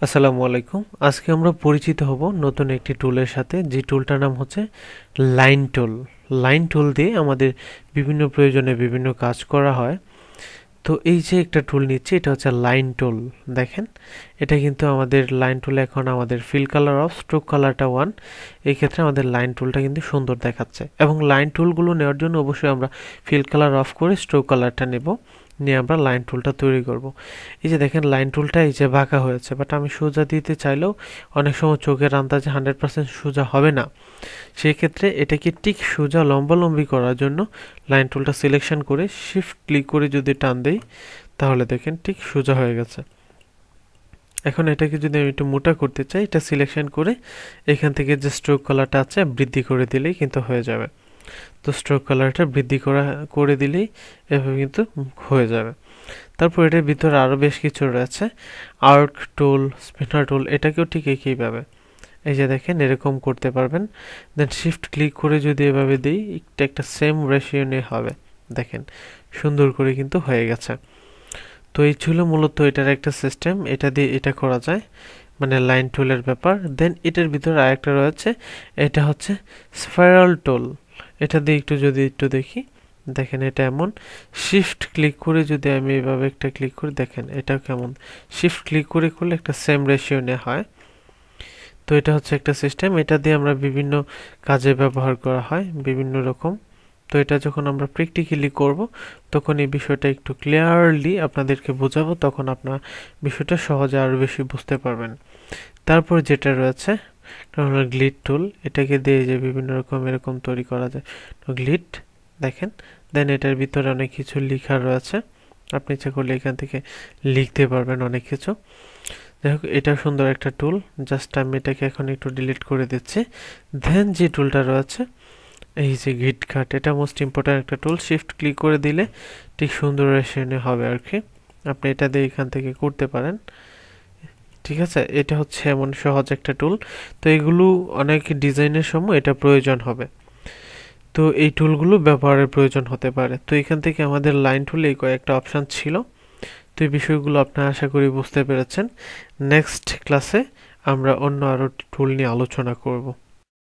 আসসালামু আলাইকুম। আজকে আমরা পরিচিত হব নতুন একটি টুলের সাথে, যে টুলটার নাম হচ্ছে লাইন টুল। লাইন টুল দিয়ে আমাদের বিভিন্ন প্রয়োজনে বিভিন্ন কাজ করা হয়। তো এই যে একটা টুল নিচ্ছি, এটা হচ্ছে লাইন টুল। দেখেন, এটা কিন্তু আমাদের লাইন টুল এখন আমাদের ফিল কালার অফ, স্ট্রোক কালারটা 1। এই ক্ষেত্রে আমাদের লাইন টুলটা কিন্তু সুন্দর দেখাচ্ছে, এবং লাইন টুলগুলো নেওয়ার জন্য অবশ্যই আমরা ফিল কালার অফ করে স্ট্রোক কালারটা নেব, নিয়ে আমরা লাইন টুলটা তৈরি করব। এই যে দেখেন, লাইন টুলটা এই যে বাঁকা হয়েছে, বাট আমি সোজা দিতে চাইলেও অনেক সময় চোখের আন্দাজে 100% সোজা হবে না। সেই ক্ষেত্রে এটাকে ঠিক সোজা লম্বালম্বি করার জন্য লাইন টুলটা সিলেকশন করে শিফট ক্লিক করে যদি টান দেই, তাহলে দেখেন ঠিক সোজা হয়ে গেছে। এখন এটাকে যদি আমি একটু মোটা করতে চাই, এটা সিলেকশন করে এখান থেকে যে স্ট্রোক কালারটা আছে বৃদ্ধি করে দিলেই কিন্তু হয়ে যাবে। তো স্ট্রোক কালারটা বৃদ্ধি করে দিলেই এভাবে কিন্তু হয়ে যাবে। তারপর এটার ভিতরে আরও বেশ কিছু রয়েছে, আর্ক টুল, স্পিনার টুল, এটাকেও ঠিক একইভাবে এই যে দেখেন এরকম করতে পারবেন। দেন শিফট ক্লিক করে যদি এভাবে দিই, একটা সেম রেশিও নিয়ে হবে। দেখেন সুন্দর করে কিন্তু হয়ে গেছে। তো এই ছিল মূলত এটার একটা সিস্টেম, এটা দিয়ে এটা করা যায়, মানে লাইন টুলের ব্যাপার। দেন এটার ভিতরে আরেকটা রয়েছে, এটা হচ্ছে স্পাইরাল টুল। এটা দিয়ে একটু দেখি, দেখেন এটা এমন শিফট ক্লিক করে যদি আমি এভাবে একটা ক্লিক করি, দেখেন এটা কেমন শিফট ক্লিক করলে একটা সেম রেশিও নেওয়া হয়। তো এটা হচ্ছে একটা সিস্টেম, এটা দিয়ে আমরা বিভিন্ন কাজে ব্যবহার করা হয় বিভিন্ন রকম। তো এটা যখন আমরা প্র্যাকটিক্যালি করব, তখন এই বিষয়টা একটু ক্লিয়ারলি আপনাদেরকে বোঝাবো, তখন আপনার বিষয়টা সহজে আরও বেশি বুঝতে পারবেন। তারপর যেটা রয়েছে গ্লিড টুল, এটাকে দিয়ে যে বিভিন্ন রকম এরকম তৈরি করা যায়। তো গ্লিড দেখেন, দেন এটার ভিতরে অনেক কিছু লেখা রয়েছে, আপনি ইচ্ছা করলে এখান থেকে লিখতে পারবেন অনেক কিছু। যাই হোক, এটা সুন্দর একটা টুল, জাস্ট আমি এটাকে এখন একটু ডিলিট করে দিচ্ছি। দেন যে টুলটা রয়েছে এই যে গিট কাট, এটা মোস্ট ইম্পর্ট্যান্ট একটা টুল। শিফট ক্লিক করে দিলে ঠিক সুন্দর রেশনে হবে আর কি, আপনি এটা দিয়ে এখান থেকে করতে পারেন। ঠিক আছে, এটা হচ্ছে এমন সহজ একটা টুল। তো এগুলো অনেক ডিজাইনের সময় এটা প্রয়োজন হবে, তো এই টুলগুলো ব্যবহারের প্রয়োজন হতে পারে। তো এখান থেকে আমাদের লাইন টুলে এই কয়েকটা অপশান ছিল। তো এই বিষয়গুলো আপনারা আশা করি বুঝতে পেরেছেন। নেক্সট ক্লাসে আমরা অন্য আরও টুল নিয়ে আলোচনা করব।